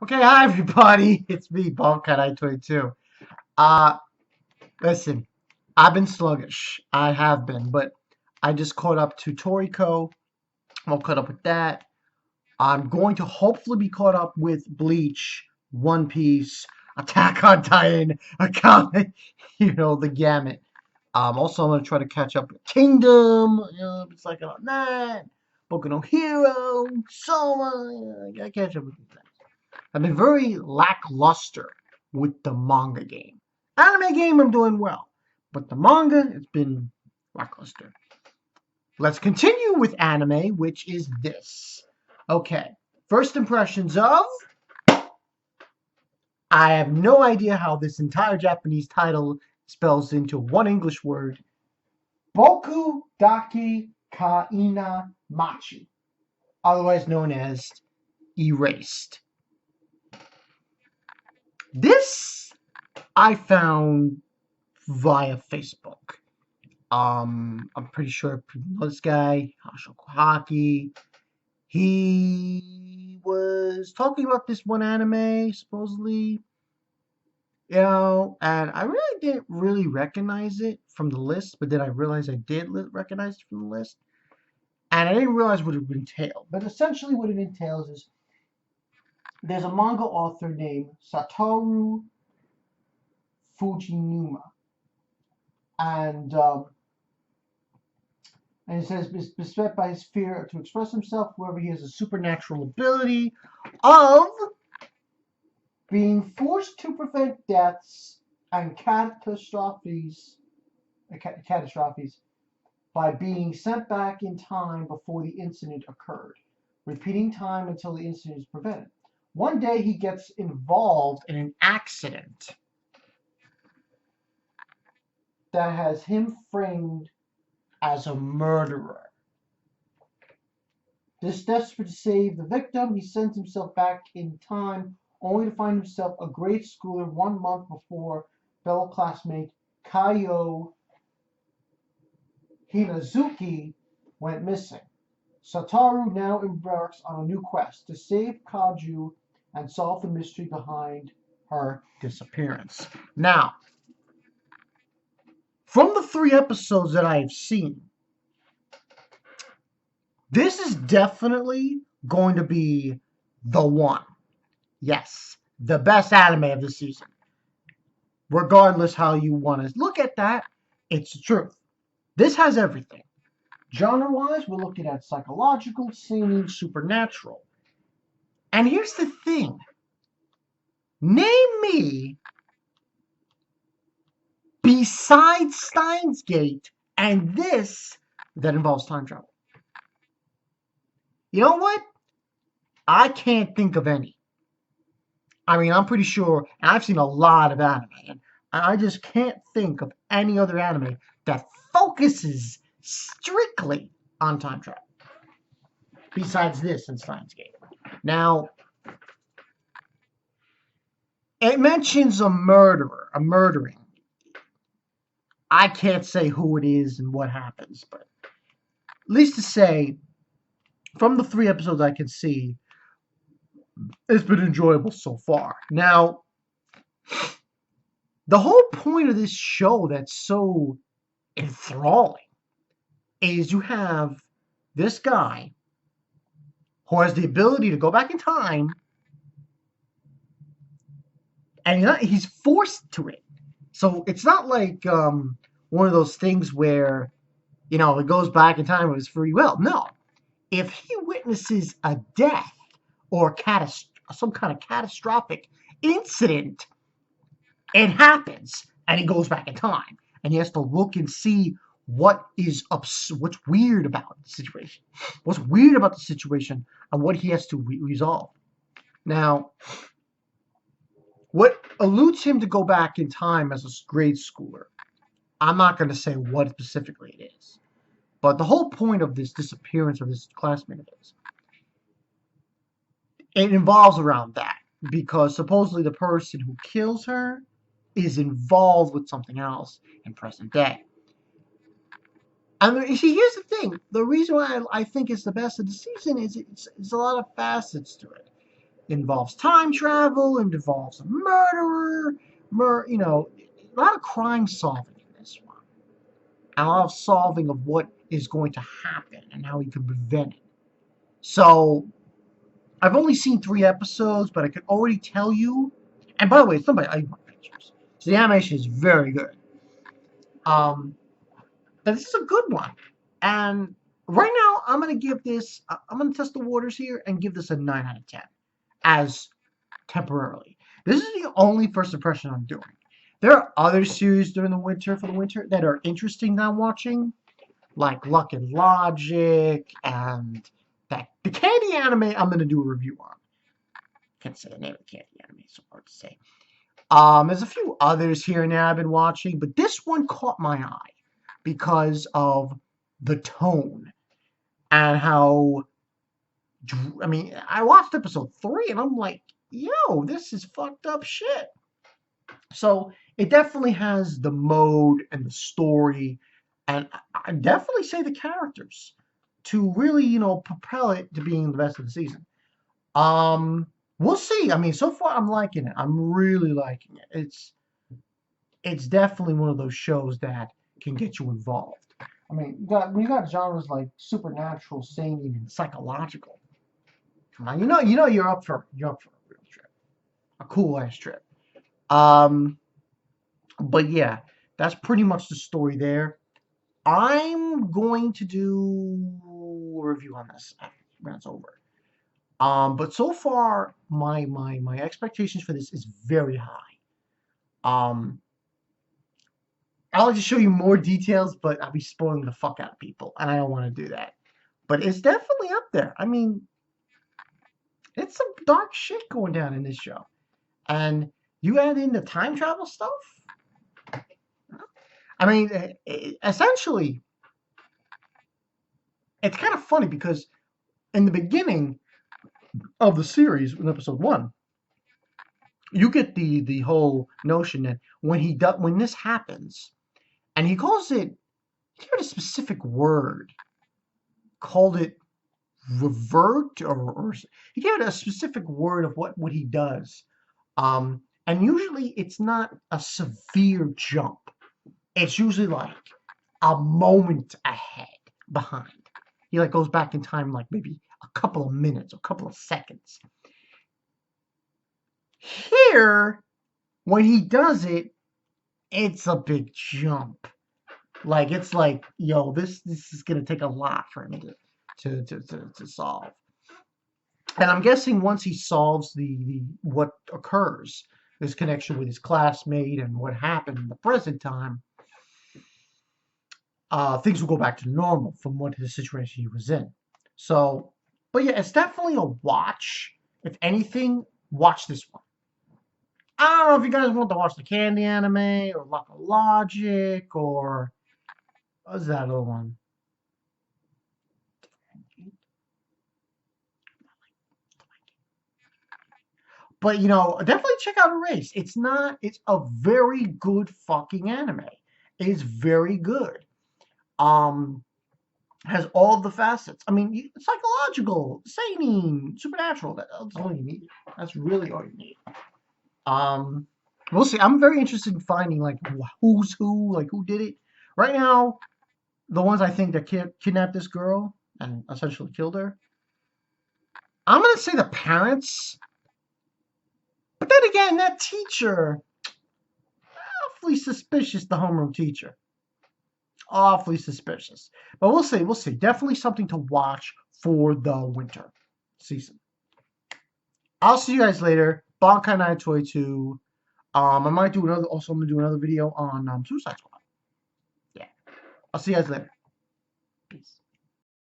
Okay, hi everybody. It's me, Boku Dake 22. Uh, Listen, I've been sluggish. I have been, but I just caught up to Toriko. I'm all caught up with that. I'm going to hopefully be caught up with Bleach, One Piece, Attack on Titan, Akame, the gamut. Also, I'm going to try to catch up with Kingdom. It's like on that. Boku no Hero, Soma. I gotta catch up with these things. I've been very lackluster with the manga game. Anime game, I'm doing well, but the manga, it's been lackluster. Let's continue with anime, which is this. Okay, first impressions of. I have no idea how this entire Japanese title spells into one English word. Boku Dake Inai Machi, otherwise known as Erased. This I found via Facebook. I'm pretty sure people know this guy, Hashoko Haki. He was talking about this one anime, supposedly, and I really didn't really recognize it from the list, but then I realized I did recognize it from the list, and I didn't realize what it would entail. But essentially, what it entails is there's a manga author named Satoru Fujinuma, and and it says, beset by his fear to express himself, whoever he has a supernatural ability of being forced to prevent deaths and catastrophes by being sent back in time before the incident occurred, repeating time until the incident is prevented. One day he gets involved in an accident that has him framed as a murderer. This desperate to save the victim, he sends himself back in time, only to find himself a grade schooler 1 month before fellow classmate Kaio Hinazuki went missing. Satoru now embarks on a new quest to save Kaju and solve the mystery behind her disappearance. Now, from the 3 episodes that I have seen, this is definitely going to be the one. Yes, the best anime of the season. Regardless how you want to look at that, it's the truth. This has everything. Genre-wise, we're looking at psychological, seeming, supernatural. And here's the thing. Name me, besides Steins Gate and this, that involves time travel. You know what? I can't think of any. I mean, I'm pretty sure, and I've seen a lot of anime, and I just can't think of any other anime that focuses strictly on time travel besides this and Steins Gate. Now, it mentions a murderer, a murdering. I can't say who it is and what happens, but at least to say, from the 3 episodes I can see, it's been enjoyable so far. Now, the whole point of this show that's so enthralling is you have this guy who has the ability to go back in time, and he's forced to it. So it's not like one of those things where, it goes back in time of his free will. No. If he witnesses a death or some kind of catastrophic incident, it happens, and he goes back in time, and he has to look and see what's weird about the situation, and what he has to resolve. Now, what alludes him to go back in time as a grade schooler, I'm not going to say what specifically it is, but the whole point of this disappearance of this classmate is, it involves around that, because supposedly the person who kills her is involved with something else in present day. And see, here's the thing. The reason why I think it's the best of the season is it's a lot of facets to it. involves time travel, it involves a murderer, a lot of crime solving in this one. And a lot of solving of what is going to happen and how he can prevent it. So, I've only seen 3 episodes, but I can already tell you. And by the way, it's done by Icon Pictures. So the animation is very good. Um, but this is a good one. And right now, I'm going to give this, I'm going to test the waters here and give this a 9 out of 10 as temporarily. This is the only first impression I'm doing. There are other series during for the winter that are interesting that I'm watching, like Luck and Logic and the candy anime I'm going to do a review on. Can't say the name of the candy anime, so hard to say. There's a few others here and there I've been watching, but this one caught my eye because of the tone and how. I mean, I watched episode 3 and I'm like, yo, this is fucked up shit. So it definitely has the mode and the story, and I definitely say the characters to really, propel it to being the best of the season. We'll see. I mean, so far I'm liking it. I'm really liking it. It's definitely one of those shows that can get you involved. I mean, you got genres like supernatural, sane, and psychological. Come on, you're up for a real trip, a cool ass trip. But yeah, that's pretty much the story there. I'm going to do a review on this when it's over. But so far, my expectations for this is very high. Um, I'll like to show you more details, but I'll be spoiling the fuck out of people, and I don't want to do that. But it's definitely up there. I mean, it's some dark shit going down in this show. And you add in the time travel stuff? I mean, essentially, it's kind of funny because in the beginning of the series, in episode 1, you get the whole notion that when this happens, and he calls it, he gave it a specific word, called it revert, or he gave it a specific word of what he does. And usually it's not a severe jump. It's usually like a moment behind. He like goes back in time like maybe a couple of minutes, a couple of seconds. Here, when he does it, it's a big jump. Like it's like, yo, this is gonna take a lot for him to solve. And I'm guessing once he solves the what occurs, this connection with his classmate and what happened in the present time, things will go back to normal from what the situation he was in. So, but yeah, it's definitely a watch. If anything, watch this one. I don't know if you guys want to watch the Candy anime or Luck of Logic or what's that other one? But definitely check out Erase. It's a very good fucking anime. It is very good. Um, has all of the facets. I mean, psychological, seinen, supernatural. That's all you need. That's really all you need. Um, we'll see. I'm very interested in finding like who's who, like who did it. Right now, the ones I think that kidnapped this girl and essentially killed her. I'm gonna say the parents, but then again, that teacher, awfully suspicious. The homeroom teacher, awfully suspicious. But we'll see. We'll see. Definitely something to watch for the winter season. I'll see you guys later. Bankai 922. I might do another. Also, I'm gonna do another video on Suicide Squad. Yeah. I'll see you guys later.